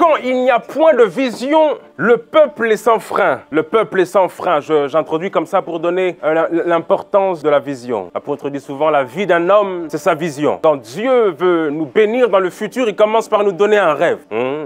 Quand il n'y a point de vision, le peuple est sans frein. Le peuple est sans frein. J'introduis comme ça pour donner l'importance de la vision. L'apôtre dit souvent, la vie d'un homme, c'est sa vision. Quand Dieu veut nous bénir dans le futur, il commence par nous donner un rêve.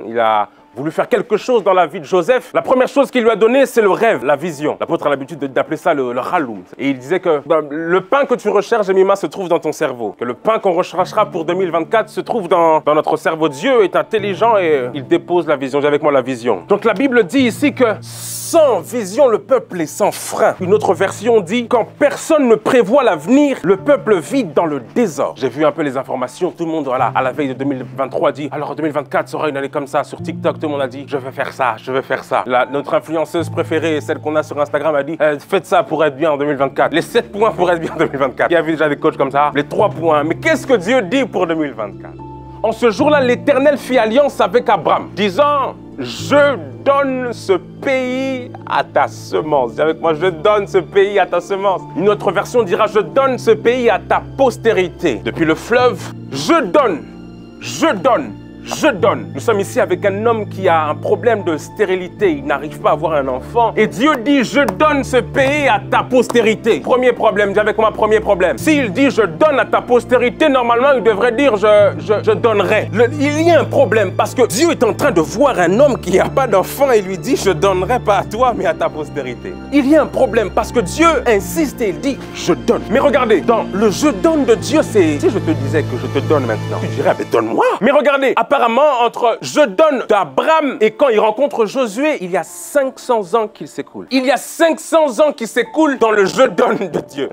Il a voulu faire quelque chose dans la vie de Joseph. La première chose qu'il lui a donnée, c'est le rêve, la vision. L'apôtre a l'habitude d'appeler ça le haloum. Et il disait que le pain que tu recherches, Jemima, se trouve dans ton cerveau. Que le pain qu'on recherchera pour 2024 se trouve dans notre cerveau. Dieu est intelligent et il dépose la vision. J'ai avec moi la vision. Donc la Bible dit ici que sans vision, le peuple est sans frein. Une autre version dit, quand personne ne prévoit l'avenir, le peuple vit dans le désordre. J'ai vu un peu les informations. Tout le monde, voilà, à la veille de 2023 dit, alors 2024 sera une année comme ça sur TikTok. Tout le monde a dit, je vais faire ça, je vais faire ça. Notre influenceuse préférée, celle qu'on a sur Instagram, a dit, faites ça pour être bien en 2024. Les 7 points pour être bien en 2024. Il y a déjà des coachs comme ça. Les 3 points. Mais qu'est-ce que Dieu dit pour 2024? En ce jour-là, l'Éternel fit alliance avec Abraham, disant, je donne ce pays à ta semence. Dis avec moi, je donne ce pays à ta semence. Une autre version dira, je donne ce pays à ta postérité. Depuis le fleuve, je donne, je donne. Je donne. Nous sommes ici avec un homme qui a un problème de stérilité. Il n'arrive pas à avoir un enfant. Et Dieu dit, je donne ce pays à ta postérité. Premier problème, dis avec moi, premier problème. S'il dit, je donne à ta postérité, normalement, il devrait dire, je donnerai. Il y a un problème parce que Dieu est en train de voir un homme qui n'a pas d'enfant et lui dit, je donnerai pas à toi, mais à ta postérité. Il y a un problème parce que Dieu insiste et il dit, je donne. Mais regardez, dans le je donne de Dieu, c'est... Si je te disais que je te donne maintenant, tu dirais, mais donne-moi. Mais regardez, apparemment, entre je donne d'Abraham et quand il rencontre Josué, il y a 500 ans qu'il s'écoule. Il y a 500 ans qui s'écoulent dans le je donne de Dieu.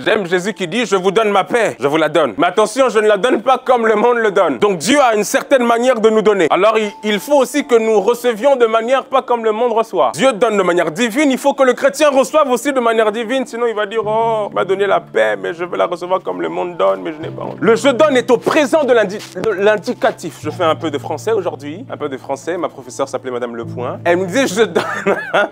J'aime Jésus qui dit, je vous donne ma paix, je vous la donne. Mais attention, je ne la donne pas comme le monde le donne. Donc Dieu a une certaine manière de nous donner. Alors il faut aussi que nous recevions de manière pas comme le monde reçoit. Dieu donne de manière divine, il faut que le chrétien reçoive aussi de manière divine, sinon il va dire, oh, il m'a donné la paix, mais je veux la recevoir comme le monde donne, mais je n'ai pas envie. Le je donne est au présent de l'indicatif. Je fais un peu de français aujourd'hui, un peu de français. Ma professeure s'appelait Madame Lepoint. Elle me disait, je donne.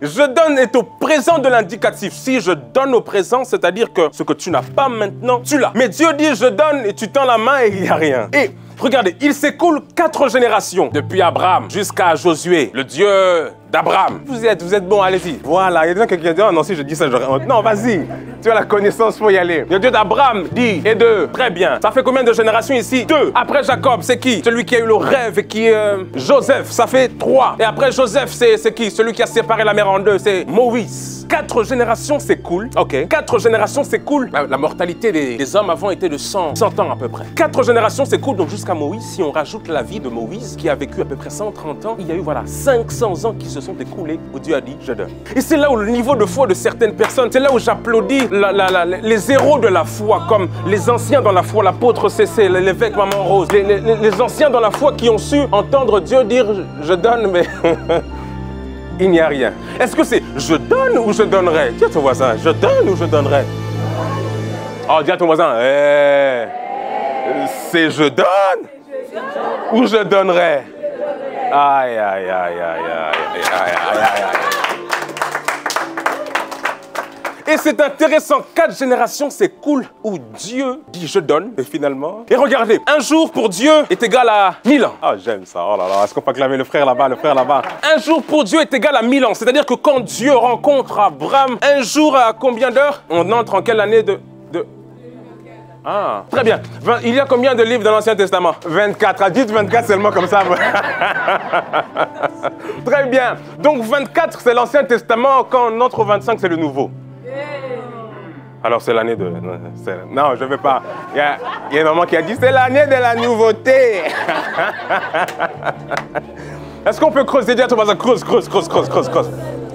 Je donne est au présent de l'indicatif. Si je donne au présent, c'est-à-dire que ce que tu n'as pas maintenant, tu l'as. Mais Dieu dit, je donne et tu tends la main et il n'y a rien. Et regardez, il s'écoule 4 générations depuis Abraham jusqu'à Josué, le Dieu d'Abraham. Vous êtes bon, allez-y. Voilà, il y a des gens qui disent, oh non, si je dis ça, j'aurais... Non, vas-y. Tu as la connaissance, il faut y aller. Le Dieu d'Abraham dit, et 2, très bien. Ça fait combien de générations ici? 2. Après Jacob, c'est qui? Celui qui a eu le rêve et qui est Joseph, ça fait 3. Et après Joseph, c'est qui? Celui qui a séparé la mer en 2, c'est Moïse. 4 générations, c'est cool. Ok. 4 générations, c'est cool. La mortalité des hommes avant était de 100 ans à peu près. 4 générations, c'est cool. Donc jusqu'à Moïse, si on rajoute la vie de Moïse, qui a vécu à peu près 130 ans, il y a eu, voilà, 500 ans qui se sont écoulés où Dieu a dit, je donne. Et c'est là où le niveau de foi de certaines personnes, c'est là où j'applaudis les héros de la foi, comme les anciens dans la foi, l'apôtre Cécile, l'évêque Maman Rose, les anciens dans la foi qui ont su entendre Dieu dire, je donne, mais... il n'y a rien. Est-ce que c'est je donne ou je donnerai? Dis à ton voisin, je donne ou je donnerai? Oh, dis à ton voisin, c'est je donne ou je donnerai? Aïe, aïe, aïe, aïe, aïe, aïe, aïe, aïe. Et c'est intéressant, 4 générations s'écoulent où Dieu dit je donne, et finalement... Et regardez, un jour pour Dieu est égal à 1000 ans. Ah, j'aime ça, oh là là, est-ce qu'on peut acclamer le frère là-bas, le frère là-bas? Un jour pour Dieu est égal à 1000 ans, c'est-à-dire que quand Dieu rencontre Abraham, un jour à combien d'heures? On entre en quelle année de... Ah, très bien. Il y a combien de livres dans l'Ancien Testament? 24. Ah, dites 24 seulement comme ça. Très bien. Donc 24, c'est l'Ancien Testament. Quand on entre au 25, c'est le Nouveau. Alors c'est l'année de... Non, je ne veux pas. Il y a une maman qui a dit, c'est l'année de la nouveauté. Est-ce qu'on peut creuser? Dis à ton voisin, creuse.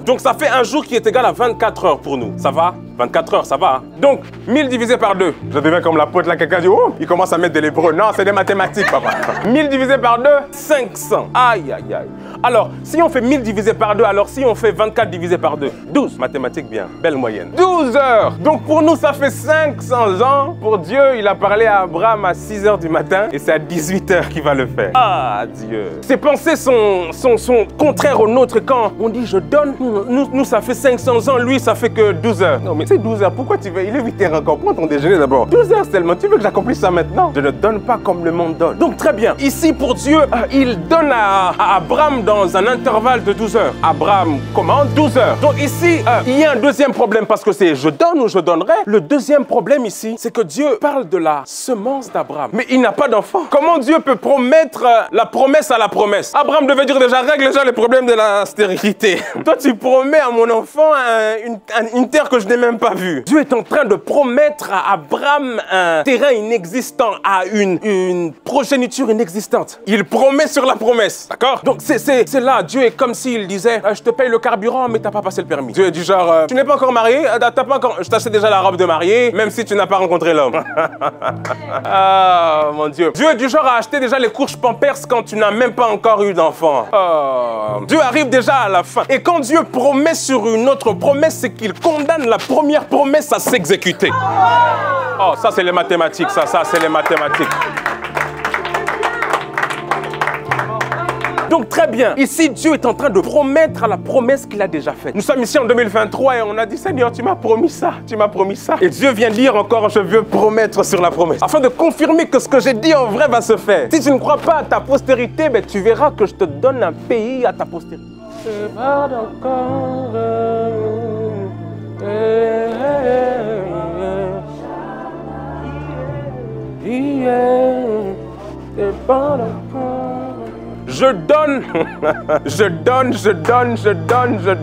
Donc ça fait un jour qui est égal à 24 heures pour nous. Ça va? 24 heures, ça va. Hein? Donc, 1000 divisé par 2. Je deviens comme la pote là, quelqu'un dit, oh, il commence à mettre de l'hébreu. Non, c'est des mathématiques, papa. 1000 divisé par 2, 500. Aïe, aïe, aïe. Alors, si on fait 1000 divisé par 2, alors si on fait 24 divisé par 2, 12. Mathématiques bien, belle moyenne. 12 heures. Donc pour nous, ça fait 500 ans. Pour Dieu, il a parlé à Abraham à 6 heures du matin et c'est à 18 heures qu'il va le faire. Ah, Dieu. Ses pensées sont contraires aux nôtres. Quand on dit je donne, nous ça fait 500 ans, lui, ça fait que 12 heures. Non, mais mais c'est 12 heures, pourquoi tu veux? Il est 8 heures encore, prends ton déjeuner d'abord. 12 heures seulement, tu veux que j'accomplisse ça maintenant? Je ne donne pas comme le monde donne. Donc très bien, ici pour Dieu, il donne à Abraham dans un intervalle de 12 heures. Abraham commande 12 heures. Donc ici, il y a un deuxième problème parce que c'est je donne ou je donnerai. Le deuxième problème ici, c'est que Dieu parle de la semence d'Abraham. Mais il n'a pas d'enfant. Comment Dieu peut promettre la promesse à la promesse? Abraham devait dire déjà, règle déjà les problèmes de la stérilité. Toi, tu promets à mon enfant une terre que je n'ai même pas vue. Dieu est en train de promettre à Abraham un terrain inexistant, à une progéniture inexistante. Il promet sur la promesse, d'accord? Donc c'est là, Dieu est comme s'il disait, je te paye le carburant, mais t'as pas passé le permis. Dieu est du genre, tu n'es pas encore marié, je t'achète déjà la robe de mariée, même si tu n'as pas rencontré l'homme. Ah, mon Dieu. Dieu est du genre à acheter déjà les couches Pampers quand tu n'as même pas encore eu d'enfant. Dieu arrive déjà à la fin. Et quand Dieu promet sur une autre promesse, c'est qu'il condamne la première promesse à s'exécuter. Oh, ça c'est les mathématiques, ça c'est les mathématiques. Donc très bien, ici Dieu est en train de promettre à la promesse qu'il a déjà faite. Nous sommes ici en 2023 et on a dit Seigneur, tu m'as promis ça, tu m'as promis ça. Et Dieu vient dire encore, je veux promettre sur la promesse. Afin de confirmer que ce que j'ai dit en vrai va se faire. Si tu ne crois pas à ta postérité, ben, tu verras que je te donne un pays à ta postérité. Je donne, je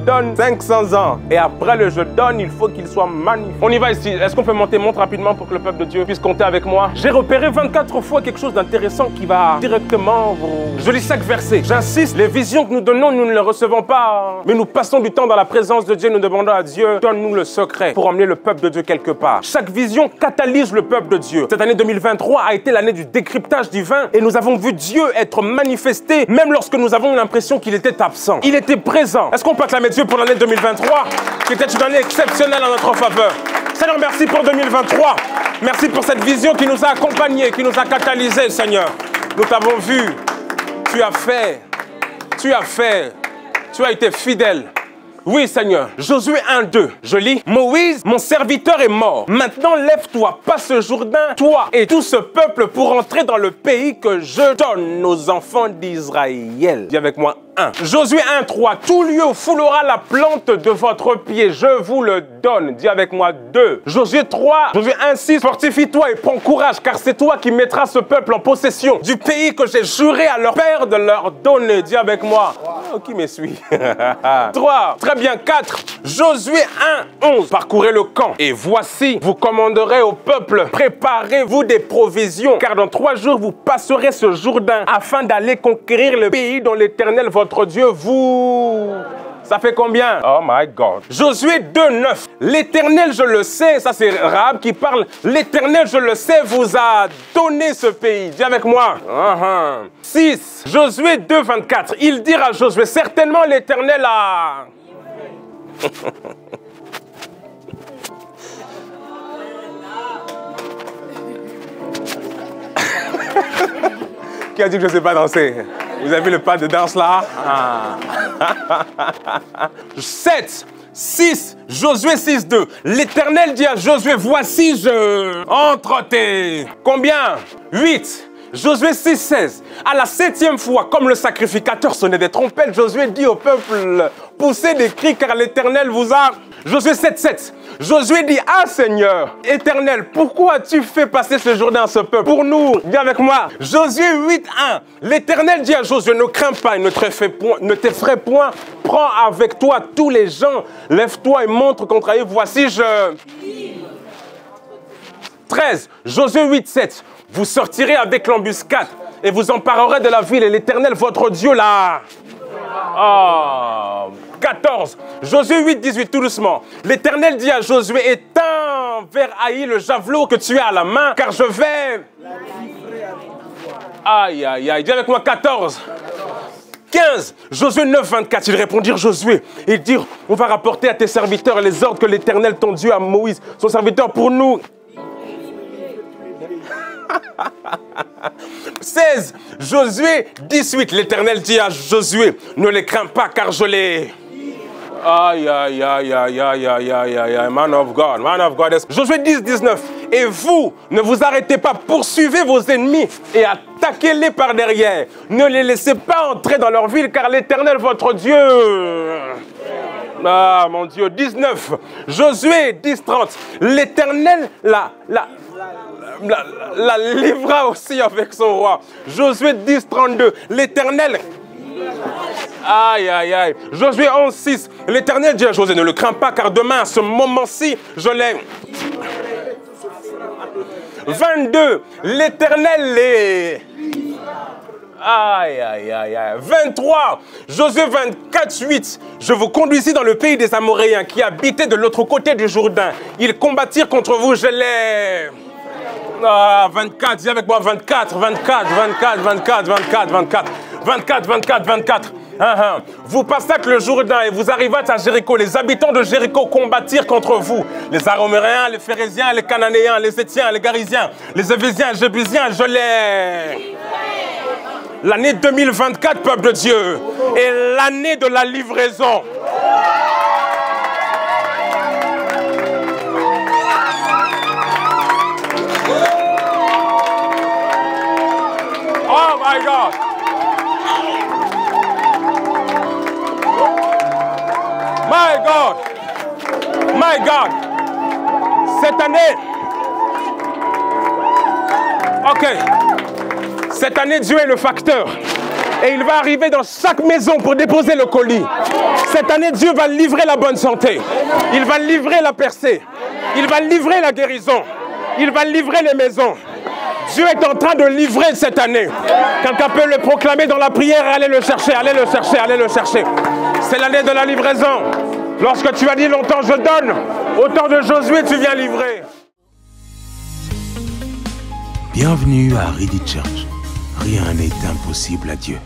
donne 500 ans. Et après le je donne, il faut qu'il soit magnifique. On y va ici. Est-ce qu'on peut monter, montre rapidement pour que le peuple de Dieu puisse compter avec moi? J'ai repéré 24 fois quelque chose d'intéressant qui va directement vous... Je lis chaque verset. J'insiste, les visions que nous donnons, nous ne les recevons pas. Mais nous passons du temps dans la présence de Dieu, nous demandons à Dieu, donne-nous le secret pour emmener le peuple de Dieu quelque part. Chaque vision catalyse le peuple de Dieu. Cette année 2023 a été l'année du décryptage divin et nous avons vu Dieu être manifesté même lorsque nous avons l'impression qu'il était absent. Il était présent. Est-ce qu'on peut acclamer Dieu pour l'année 2023 qui était une année exceptionnelle en notre faveur? Seigneur, merci pour 2023. Merci pour cette vision qui nous a accompagnés, qui nous a catalysés, Seigneur. Nous t'avons vu. Tu as fait. Tu as fait. Tu as été fidèle. Oui, Seigneur. Josué 1:2. Je lis. Moïse, mon serviteur, est mort. Maintenant, lève-toi, passe le Jourdain, toi et tout ce peuple, pour entrer dans le pays que je donne aux enfants d'Israël. Dis avec moi 1. Josué 1:3. Tout lieu où foulera la plante de votre pied, je vous le donne. Dis avec moi 2. Josué 1:6. Fortifie-toi et prends courage, car c'est toi qui mettras ce peuple en possession du pays que j'ai juré à leur père de leur donner. Dis avec moi. Oh, qui me suit? 3. Très bien. 4. Josué 1:11. Parcourez le camp et voici, vous commanderez au peuple, préparez-vous des provisions, car dans 3 jours vous passerez ce Jourdain afin d'aller conquérir le pays dont l'Éternel votre Dieu vous... Ça fait combien? Oh my God. Josué 2:9. L'Éternel, je le sais, ça c'est Rahab qui parle. L'Éternel, je le sais, vous a donné ce pays. Dis avec moi. 6. Josué 2:24. Il dira à Josué, certainement l'Éternel a... Qui a dit que je ne sais pas danser? Vous avez vu le pas de danse là? 7, 6, Josué 6:2. L'Éternel dit à Josué, voici je entre tes... Combien? 8. Josué 6:16. À la 7e fois, comme le sacrificateur sonnait des trompettes, Josué dit au peuple, poussez des cris car l'Éternel vous a... Josué 7:7. Josué dit, ah Seigneur, Éternel, pourquoi as-tu fait passer ce Jourdain à ce peuple? Pour nous, dis avec moi. Josué 8:1. L'Éternel dit à Josué, ne crains pas et ne t'effraie point. Prends avec toi tous les gens. Lève-toi et montre contre eux. Voici je... 13. Josué 8:7. Vous sortirez avec l'embuscade et vous emparerez de la ville et l'Éternel, votre Dieu, là. 14. Josué 8:18, tout doucement. L'Éternel dit à Josué, étends vers Haï le javelot que tu as à la main, car je vais... Aïe, aïe, aïe. Dis avec moi 14. 15. Josué 9:24. Il répondit Josué. Il dit, on va rapporter à tes serviteurs les ordres que l'Éternel, ton Dieu, à Moïse, son serviteur, pour nous... 16. Josué 18. L'Éternel dit à Josué, ne les crains pas car je les... Aïe, aïe, aïe, aïe, aïe, aïe, aïe, aïe, aïe, man of God, man of God. Josué 10, 19. Et vous, ne vous arrêtez pas, poursuivez vos ennemis et attaquez-les par derrière. Ne les laissez pas entrer dans leur ville, car l'Éternel, votre Dieu... Ah, mon Dieu, 19. Josué 10, 30. L'Éternel la livra aussi avec son roi. Josué 10, 32. L'Éternel... Aïe, aïe, aïe. Josué 11, 6. L'Éternel dit à Josué, ne le crains pas, car demain, à ce moment-ci, je l'ai... 22. L'Éternel est... Aïe, aïe, aïe, aïe. 23. Josué 24, 8. Je vous conduisis dans le pays des Amoréens qui habitaient de l'autre côté du Jourdain. Ils combattirent contre vous, je les... Ah, 24, dis avec moi, 24, 24, 24, 24, 24, 24, 24, 24, 24. Vous passâtes le Jourdain et vous arrivâtes à Jéricho. Les habitants de Jéricho combattirent contre vous. Les Araméens, les Phérésiens, les Cananéens, les Étiens, les Garisiens, les Évésiens, les Jébusiens, je les... L'année 2024, peuple de Dieu, est l'année de la livraison. Oh my God. My God. My God. Cette année. Ok. Cette année, Dieu est le facteur. Et il va arriver dans chaque maison pour déposer le colis. Cette année, Dieu va livrer la bonne santé. Il va livrer la percée. Il va livrer la guérison. Il va livrer les maisons. Dieu est en train de livrer cette année. Quelqu'un peut le proclamer dans la prière et aller le chercher, allez le chercher, allez le chercher. C'est l'année de la livraison. Lorsque tu as dit longtemps je donne, au temps de Josué tu viens livrer. Bienvenue à Ready Church. Rien n'est impossible à Dieu.